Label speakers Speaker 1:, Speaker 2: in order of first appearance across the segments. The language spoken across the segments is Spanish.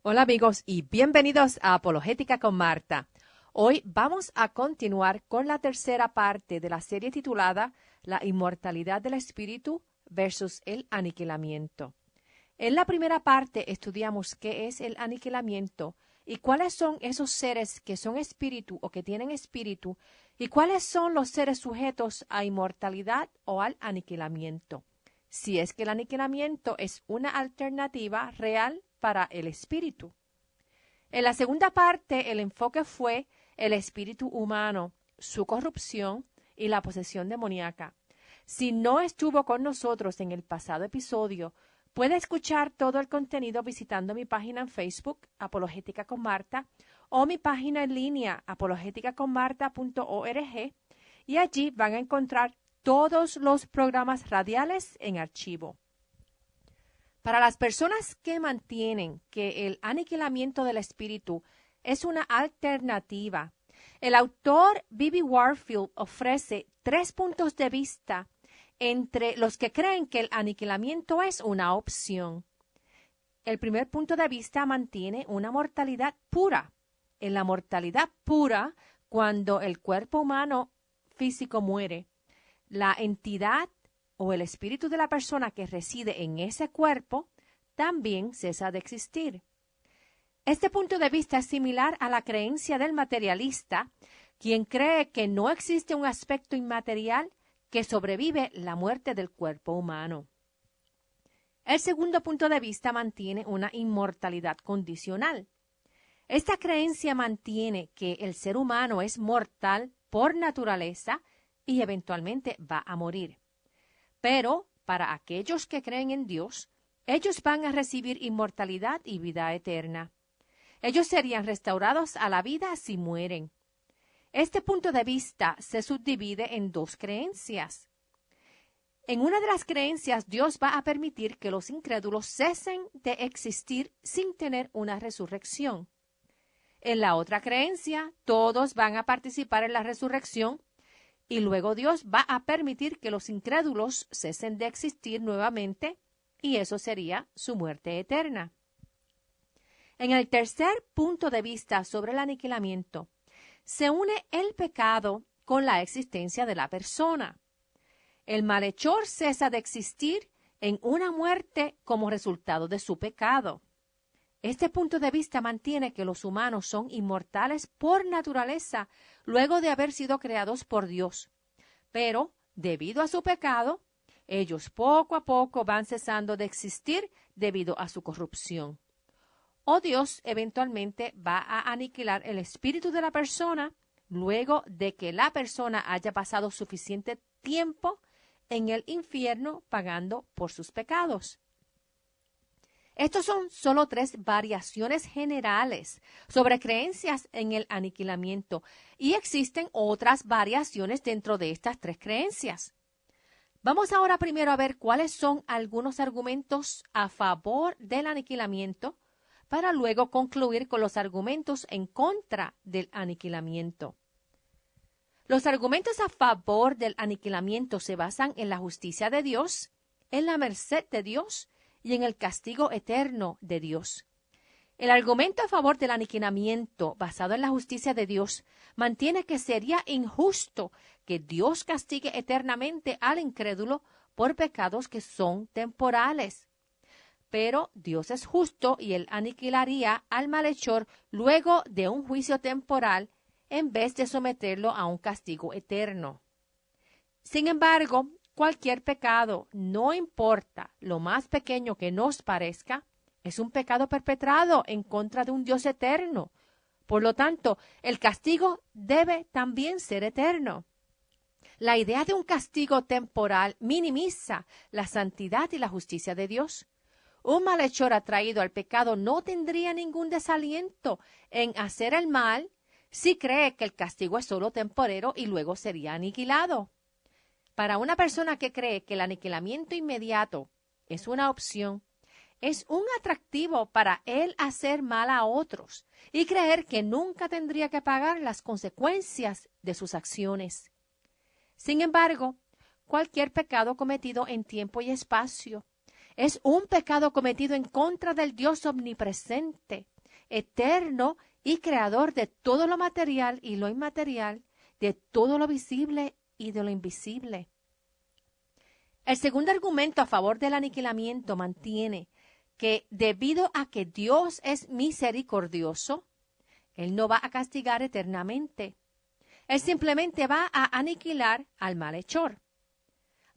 Speaker 1: Hola amigos y bienvenidos a Apologética con Marta. Hoy vamos a continuar con la tercera parte de la serie titulada La inmortalidad del espíritu versus el aniquilamiento. En la primera parte estudiamos qué es el aniquilamiento y cuáles son esos seres que son espíritu o que tienen espíritu y cuáles son los seres sujetos a inmortalidad o al aniquilamiento. Si es que el aniquilamiento es una alternativa real para el espíritu. En la segunda parte, el enfoque fue el espíritu humano, su corrupción y la posesión demoníaca. Si no estuvo con nosotros en el pasado episodio, puede escuchar todo el contenido visitando mi página en Facebook, Apologética con Marta, o mi página en línea, apologeticaconmarta.org, y allí van a encontrar todos los programas radiales en archivo. Para las personas que mantienen que el aniquilamiento del espíritu es una alternativa, el autor B.B. Warfield ofrece 3 puntos de vista entre los que creen que el aniquilamiento es una opción. El primer punto de vista mantiene una mortalidad pura. En la mortalidad pura, cuando el cuerpo humano físico muere, la entidad o el espíritu de la persona que reside en ese cuerpo también cesa de existir. Este punto de vista es similar a la creencia del materialista, quien cree que no existe un aspecto inmaterial que sobrevive la muerte del cuerpo humano. El segundo punto de vista mantiene una inmortalidad condicional. Esta creencia mantiene que el ser humano es mortal por naturaleza y eventualmente va a morir. Pero para aquellos que creen en Dios, ellos van a recibir inmortalidad y vida eterna. Ellos serían restaurados a la vida si mueren. Este punto de vista se subdivide en 2 creencias. En una de las creencias, Dios va a permitir que los incrédulos cesen de existir sin tener una resurrección. En la otra creencia, todos van a participar en la resurrección y luego Dios va a permitir que los incrédulos cesen de existir nuevamente y eso sería su muerte eterna. En el tercer punto de vista sobre el aniquilamiento, se une el pecado con la existencia de la persona. El malhechor cesa de existir en una muerte como resultado de su pecado. Este punto de vista mantiene que los humanos son inmortales por naturaleza luego de haber sido creados por Dios. Pero, debido a su pecado, ellos poco a poco van cesando de existir debido a su corrupción. O Dios eventualmente va a aniquilar el espíritu de la persona luego de que la persona haya pasado suficiente tiempo en el infierno pagando por sus pecados. Estos son solo 3 variaciones generales sobre creencias en el aniquilamiento y existen otras variaciones dentro de estas 3 creencias. Vamos ahora primero a ver cuáles son algunos argumentos a favor del aniquilamiento para luego concluir con los argumentos en contra del aniquilamiento. Los argumentos a favor del aniquilamiento se basan en la justicia de Dios, en la merced de Dios y en el castigo eterno de Dios. El argumento a favor del aniquilamiento, basado en la justicia de Dios, mantiene que sería injusto que Dios castigue eternamente al incrédulo por pecados que son temporales. Pero Dios es justo y Él aniquilaría al malhechor luego de un juicio temporal en vez de someterlo a un castigo eterno. Sin embargo, cualquier pecado, no importa lo más pequeño que nos parezca, es un pecado perpetrado en contra de un Dios eterno. Por lo tanto, el castigo debe también ser eterno. La idea de un castigo temporal minimiza la santidad y la justicia de Dios. Un malhechor atraído al pecado no tendría ningún desaliento en hacer el mal si cree que el castigo es solo temporero y luego sería aniquilado. Para una persona que cree que el aniquilamiento inmediato es una opción, es un atractivo para él hacer mal a otros y creer que nunca tendría que pagar las consecuencias de sus acciones. Sin embargo, cualquier pecado cometido en tiempo y espacio Es un pecado cometido en contra del Dios omnipresente, eterno y creador de todo lo material y lo inmaterial, de todo lo visible y de lo invisible. El segundo argumento a favor del aniquilamiento mantiene que debido a que Dios es misericordioso, Él no va a castigar eternamente. Él simplemente va a aniquilar al malhechor.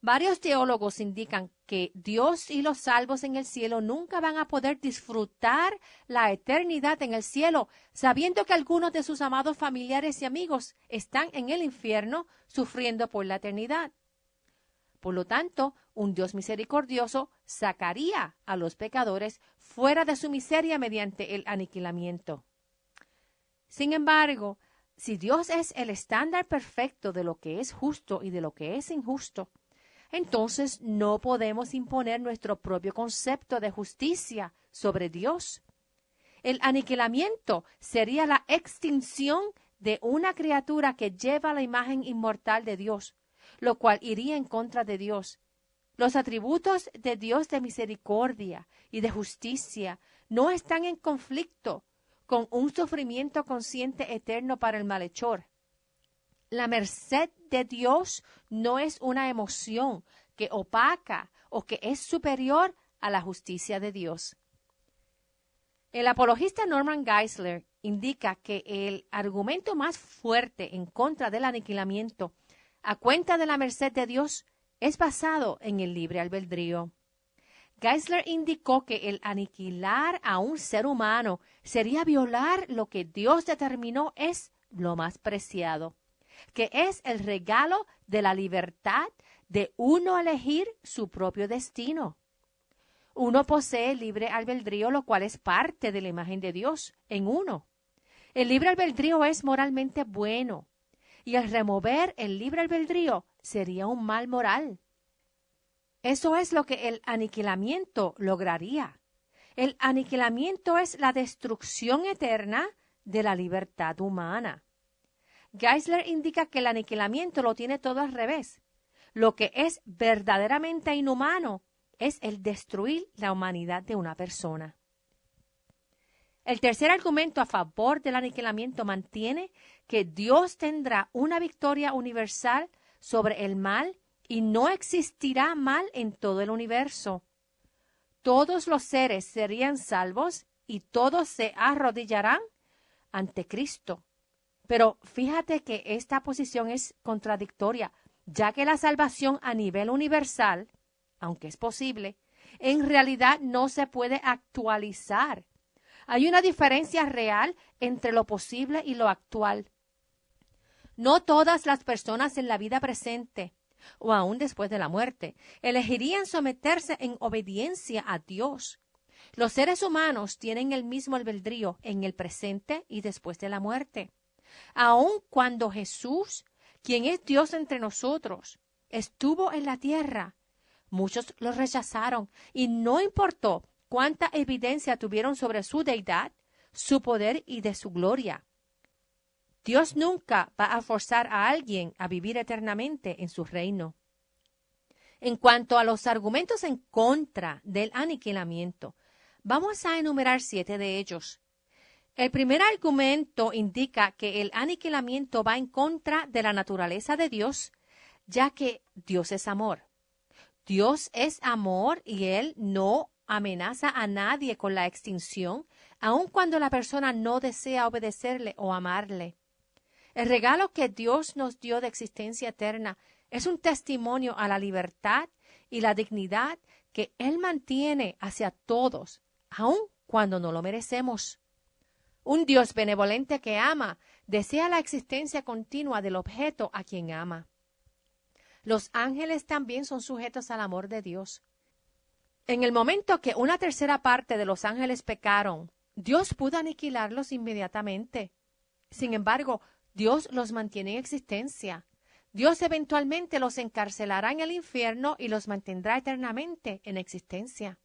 Speaker 1: Varios teólogos indican que Dios y los salvos en el cielo nunca van a poder disfrutar la eternidad en el cielo, sabiendo que algunos de sus amados familiares y amigos están en el infierno sufriendo por la eternidad. Por lo tanto, un Dios misericordioso sacaría a los pecadores fuera de su miseria mediante el aniquilamiento. Sin embargo, si Dios es el estándar perfecto de lo que es justo y de lo que es injusto, entonces no podemos imponer nuestro propio concepto de justicia sobre Dios. El aniquilamiento sería la extinción de una criatura que lleva la imagen inmortal de Dios, lo cual iría en contra de Dios. Los atributos de Dios de misericordia y de justicia no están en conflicto con un sufrimiento consciente eterno para el malhechor. La merced de Dios no es una emoción que opaca o que es superior a la justicia de Dios. El apologista Norman Geisler indica que el argumento más fuerte en contra del aniquilamiento a cuenta de la merced de Dios es basado en el libre albedrío. Geisler indicó que el aniquilar a un ser humano sería violar lo que Dios determinó es lo más preciado, que es el regalo de la libertad de uno elegir su propio destino. Uno posee libre albedrío, lo cual es parte de la imagen de Dios en uno. El libre albedrío es moralmente bueno, y al remover el libre albedrío sería un mal moral. Eso es lo que el aniquilamiento lograría. El aniquilamiento es la destrucción eterna de la libertad humana. Geisler indica que el aniquilamiento lo tiene todo al revés. Lo que es verdaderamente inhumano es el destruir la humanidad de una persona. El tercer argumento a favor del aniquilamiento mantiene que Dios tendrá una victoria universal sobre el mal y no existirá mal en todo el universo. Todos los seres serían salvos y todos se arrodillarán ante Cristo. Pero fíjate que esta posición es contradictoria, ya que la salvación a nivel universal, aunque es posible, en realidad no se puede actualizar. Hay una diferencia real entre lo posible y lo actual. No todas las personas en la vida presente, o aún después de la muerte, elegirían someterse en obediencia a Dios. Los seres humanos tienen el mismo albedrío en el presente y después de la muerte. Aun cuando Jesús, quien es Dios entre nosotros, estuvo en la tierra, muchos lo rechazaron y no importó cuánta evidencia tuvieron sobre su deidad, su poder y de su gloria. Dios nunca va a forzar a alguien a vivir eternamente en su reino. En cuanto a los argumentos en contra del aniquilamiento, vamos a enumerar 7 de ellos. El primer argumento indica que el aniquilamiento va en contra de la naturaleza de Dios, ya que Dios es amor. Dios es amor y Él no amenaza a nadie con la extinción, aun cuando la persona no desea obedecerle o amarle. El regalo que Dios nos dio de existencia eterna es un testimonio a la libertad y la dignidad que Él mantiene hacia todos, aun cuando no lo merecemos. Un Dios benevolente que ama desea la existencia continua del objeto a quien ama. Los ángeles también son sujetos al amor de Dios. En el momento que una tercera parte de los ángeles pecaron, Dios pudo aniquilarlos inmediatamente. Sin embargo, Dios los mantiene en existencia. Dios eventualmente los encarcelará en el infierno y los mantendrá eternamente en existencia.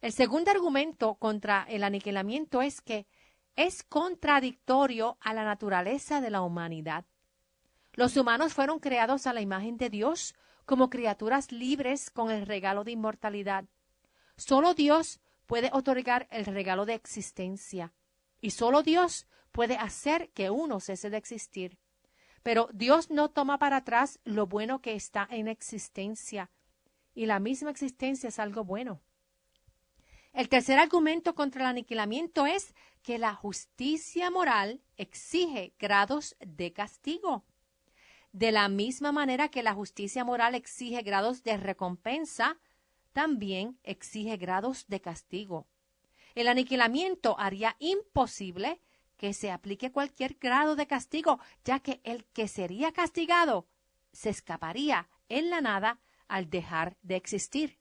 Speaker 1: El segundo argumento contra el aniquilamiento es que es contradictorio a la naturaleza de la humanidad. Los humanos fueron creados a la imagen de Dios como criaturas libres con el regalo de inmortalidad. Solo Dios puede otorgar el regalo de existencia, y solo Dios puede hacer que uno cese de existir. Pero Dios no toma para atrás lo bueno que está en existencia, y la misma existencia es algo bueno. El tercer argumento contra el aniquilamiento es que la justicia moral exige grados de castigo. De la misma manera que la justicia moral exige grados de recompensa, también exige grados de castigo. El aniquilamiento haría imposible que se aplique cualquier grado de castigo, ya que el que sería castigado se escaparía en la nada al dejar de existir.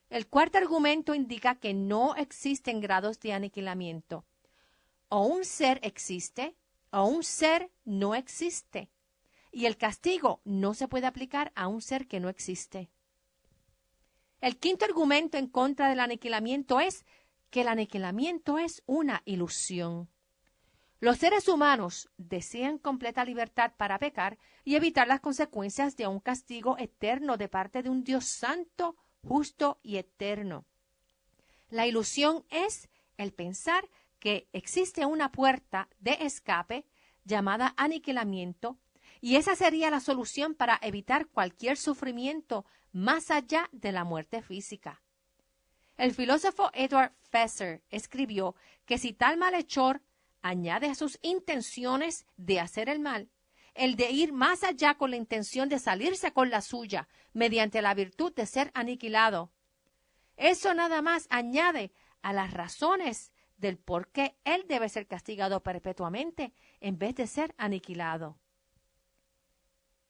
Speaker 1: El cuarto argumento indica que no existen grados de aniquilamiento. O un ser existe, o un ser no existe. Y el castigo no se puede aplicar a un ser que no existe. El quinto argumento en contra del aniquilamiento es que el aniquilamiento es una ilusión. Los seres humanos desean completa libertad para pecar y evitar las consecuencias de un castigo eterno de parte de un Dios santo, justo y eterno. La ilusión es el pensar que existe una puerta de escape llamada aniquilamiento, y esa sería la solución para evitar cualquier sufrimiento más allá de la muerte física. El filósofo Edward Fesser escribió que si tal malhechor añade a sus intenciones de hacer el mal, el de ir más allá con la intención de salirse con la suya, mediante la virtud de ser aniquilado, eso nada más añade a las razones del por qué él debe ser castigado perpetuamente en vez de ser aniquilado.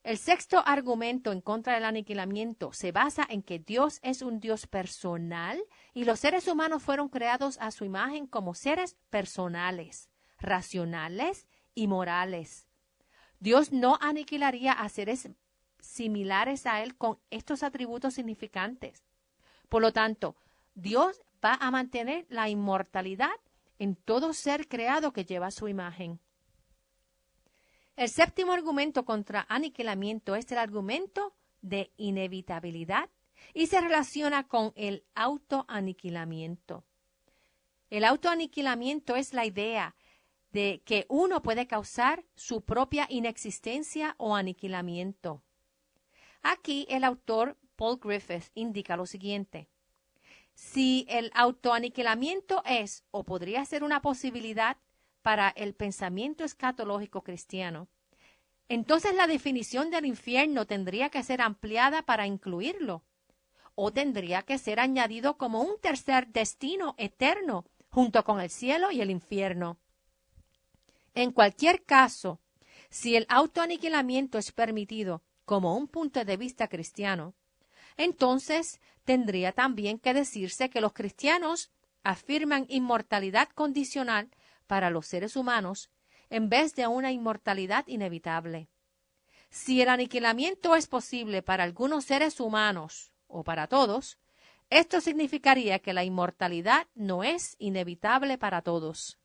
Speaker 1: El sexto argumento en contra del aniquilamiento se basa en que Dios es un Dios personal y los seres humanos fueron creados a su imagen como seres personales, racionales y morales. Dios no aniquilaría a seres similares a Él con estos atributos significantes. Por lo tanto, Dios va a mantener la inmortalidad en todo ser creado que lleva su imagen. El séptimo argumento contra aniquilamiento es el argumento de inevitabilidad y se relaciona con el autoaniquilamiento. El autoaniquilamiento es la idea de que uno puede causar su propia inexistencia o aniquilamiento. Aquí el autor Paul Griffith indica lo siguiente: si el autoaniquilamiento es o podría ser una posibilidad para el pensamiento escatológico cristiano, entonces la definición del infierno tendría que ser ampliada para incluirlo, o tendría que ser añadido como un tercer destino eterno junto con el cielo y el infierno. En cualquier caso, si el autoaniquilamiento es permitido como un punto de vista cristiano, entonces tendría también que decirse que los cristianos afirman inmortalidad condicional para los seres humanos en vez de una inmortalidad inevitable. Si el aniquilamiento es posible para algunos seres humanos o para todos, esto significaría que la inmortalidad no es inevitable para todos.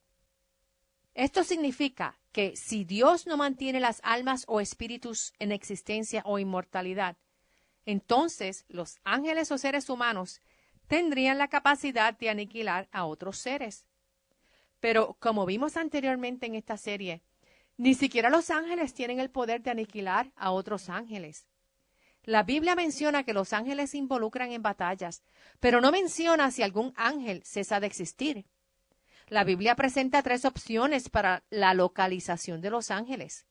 Speaker 1: Esto significa que si Dios no mantiene las almas o espíritus en existencia o inmortalidad, entonces los ángeles o seres humanos tendrían la capacidad de aniquilar a otros seres. Pero como vimos anteriormente en esta serie, ni siquiera los ángeles tienen el poder de aniquilar a otros ángeles. La Biblia menciona que los ángeles se involucran en batallas, pero no menciona si algún ángel cesa de existir. La Biblia presenta 3 opciones para la localización de los ángeles.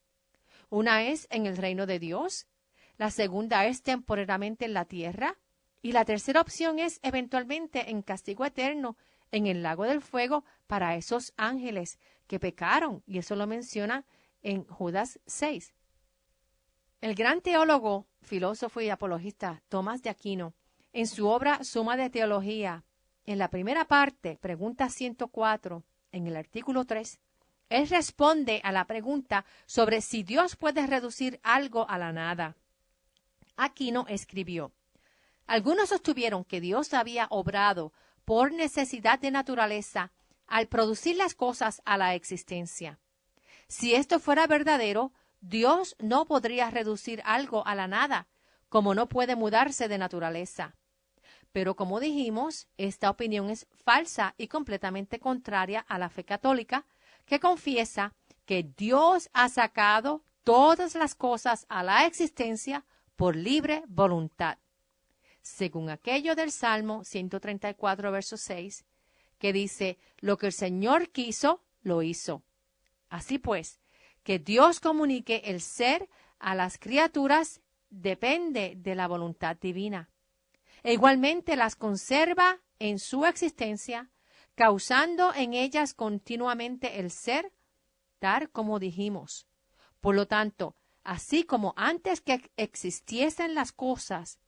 Speaker 1: Una es en el reino de Dios, la segunda es temporalmente en la tierra, y la tercera opción es eventualmente en castigo eterno en el lago del fuego para esos ángeles que pecaron, y eso lo menciona en Judas 6. El gran teólogo, filósofo y apologista Tomás de Aquino, en su obra Suma de Teología, en la primera parte, pregunta 104, en el artículo 3, él responde a la pregunta sobre si Dios puede reducir algo a la nada. Aquino escribió: algunos sostuvieron que Dios había obrado por necesidad de naturaleza al producir las cosas a la existencia. Si esto fuera verdadero, Dios no podría reducir algo a la nada, como no puede mudarse de naturaleza. Pero como dijimos, esta opinión es falsa y completamente contraria a la fe católica, que confiesa que Dios ha sacado todas las cosas a la existencia por libre voluntad. Según aquello del Salmo 134, verso 6, que dice, lo que el Señor quiso, lo hizo. Así pues, que Dios comunique el ser a las criaturas depende de la voluntad divina. E igualmente las conserva en su existencia, causando en ellas continuamente el ser, tal como dijimos. Por lo tanto, así como antes que existiesen las cosas,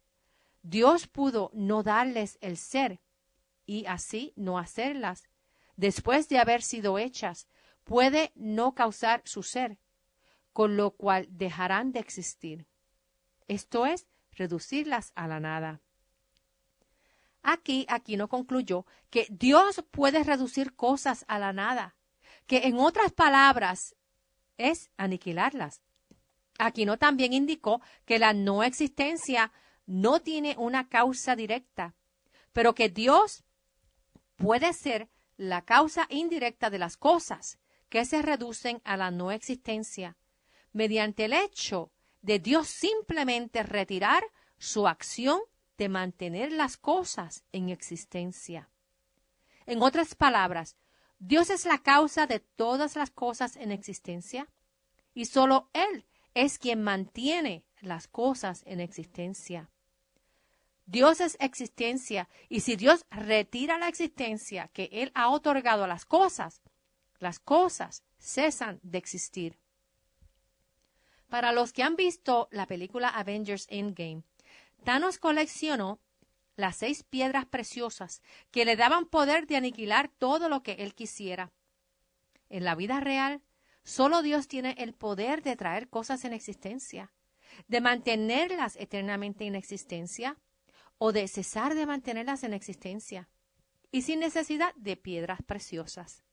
Speaker 1: Dios pudo no darles el ser y así no hacerlas. Después de haber sido hechas, puede no causar su ser, con lo cual dejarán de existir. Esto es, reducirlas a la nada. Aquí no concluyó que Dios puede reducir cosas a la nada, que en otras palabras es aniquilarlas. Aquino también indicó que la no existencia no tiene una causa directa, pero que Dios puede ser la causa indirecta de las cosas que se reducen a la no existencia, mediante el hecho de Dios simplemente retirar su acción de mantener las cosas en existencia. En otras palabras, Dios es la causa de todas las cosas en existencia y solo Él es quien mantiene las cosas en existencia. Dios es existencia y si Dios retira la existencia que Él ha otorgado a las cosas cesan de existir. Para los que han visto la película Avengers Endgame, Thanos coleccionó las 6 piedras preciosas que le daban poder de aniquilar todo lo que él quisiera. En la vida real, solo Dios tiene el poder de traer cosas en existencia, de mantenerlas eternamente en existencia o de cesar de mantenerlas en existencia, y sin necesidad de piedras preciosas.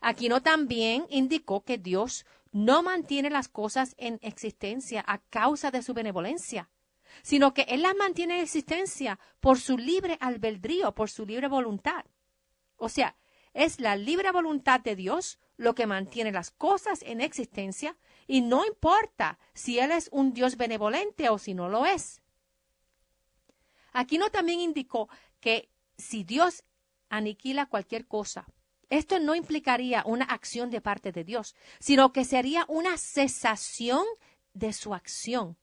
Speaker 1: Aquino también indicó que Dios no mantiene las cosas en existencia a causa de su benevolencia, sino que Él las mantiene en existencia por su libre albedrío, por su libre voluntad. O sea, es la libre voluntad de Dios lo que mantiene las cosas en existencia y no importa si Él es un Dios benevolente o si no lo es. Aquino también indicó que si Dios aniquila cualquier cosa, esto no implicaría una acción de parte de Dios, sino que sería una cesación de su acción.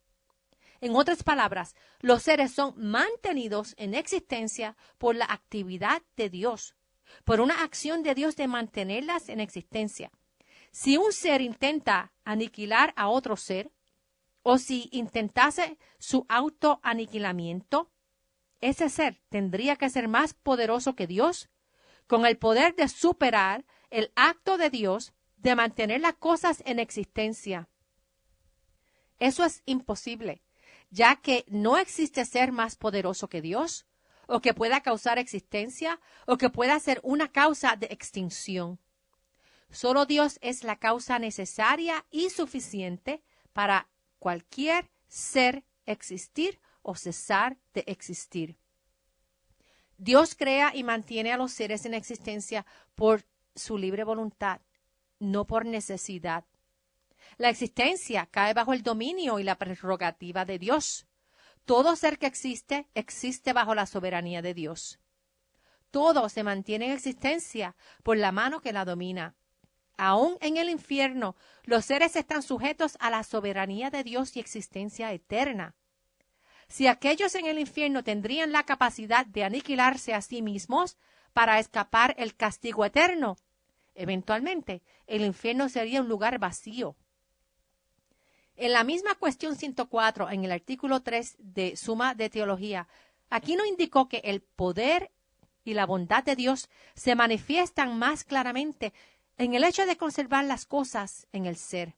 Speaker 1: En otras palabras, los seres son mantenidos en existencia por la actividad de Dios, por una acción de Dios de mantenerlas en existencia. Si un ser intenta aniquilar a otro ser, o si intentase su autoaniquilamiento, ese ser tendría que ser más poderoso que Dios, con el poder de superar el acto de Dios de mantener las cosas en existencia. Eso es imposible, ya que no existe ser más poderoso que Dios, o que pueda causar existencia, o que pueda ser una causa de extinción. Solo Dios es la causa necesaria y suficiente para cualquier ser existir o cesar de existir. Dios crea y mantiene a los seres en existencia por su libre voluntad, no por necesidad. La existencia cae bajo el dominio y la prerrogativa de Dios. Todo ser que existe, existe bajo la soberanía de Dios. Todo se mantiene en existencia por la mano que la domina. Aún en el infierno, los seres están sujetos a la soberanía de Dios y existencia eterna. Si aquellos en el infierno tendrían la capacidad de aniquilarse a sí mismos para escapar el castigo eterno, eventualmente el infierno sería un lugar vacío. En la misma cuestión 104, en el artículo 3 de Suma de Teología, Aquino indicó que el poder y la bondad de Dios se manifiestan más claramente en el hecho de conservar las cosas en el ser.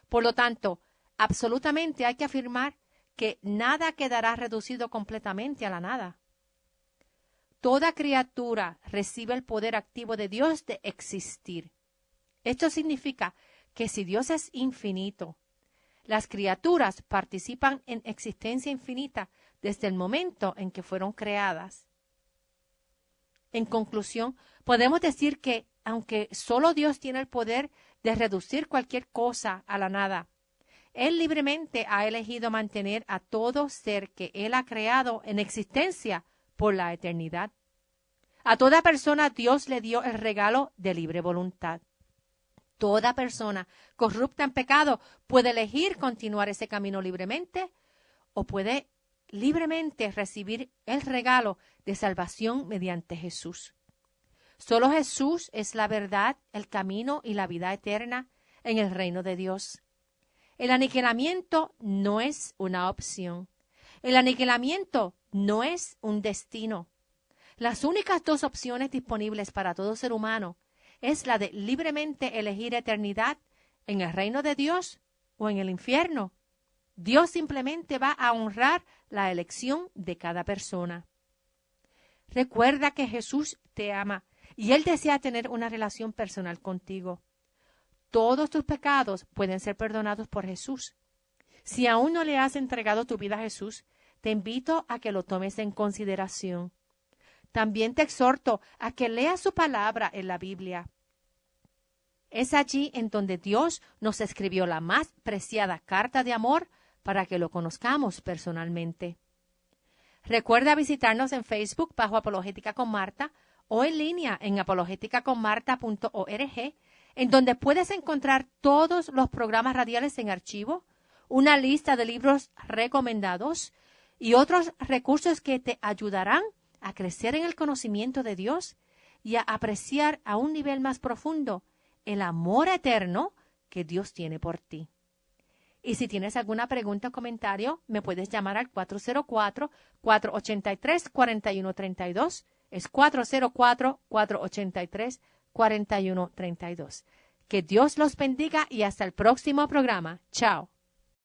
Speaker 1: Por lo tanto, absolutamente hay que afirmar que nada quedará reducido completamente a la nada. Toda criatura recibe el poder activo de Dios de existir. Esto significa que si Dios es infinito, Las criaturas participan en existencia infinita desde el momento en que fueron creadas. En conclusión, podemos decir que, aunque solo Dios tiene el poder de reducir cualquier cosa a la nada, Él libremente ha elegido mantener a todo ser que Él ha creado en existencia por la eternidad. A toda persona Dios le dio el regalo de libre voluntad. Toda persona corrupta en pecado puede elegir continuar ese camino libremente o puede libremente recibir el regalo de salvación mediante Jesús. Solo Jesús es la verdad, el camino y la vida eterna en el reino de Dios. El aniquilamiento no es una opción. El aniquilamiento no es un destino. Las únicas dos opciones disponibles para todo ser humano es la de libremente elegir eternidad en el reino de Dios o en el infierno. Dios simplemente va a honrar la elección de cada persona. Recuerda que Jesús te ama y Él desea tener una relación personal contigo. Todos tus pecados pueden ser perdonados por Jesús. Si aún no le has entregado tu vida a Jesús, te invito a que lo tomes en consideración. También te exhorto a que leas su palabra en la Biblia. Es allí en donde Dios nos escribió la más preciada carta de amor para que lo conozcamos personalmente. Recuerda visitarnos en Facebook bajo Apologética con Marta o en línea en apologeticaconmarta.org, en donde puedes encontrar todos los programas radiales en archivo, una lista de libros recomendados y otros recursos que te ayudarán a crecer en el conocimiento de Dios y a apreciar a un nivel más profundo el amor eterno que Dios tiene por ti. Y si tienes alguna pregunta o comentario, me puedes llamar al 404-483-4132. Es 404-483-4132. Que Dios los bendiga y hasta el próximo programa. Chao.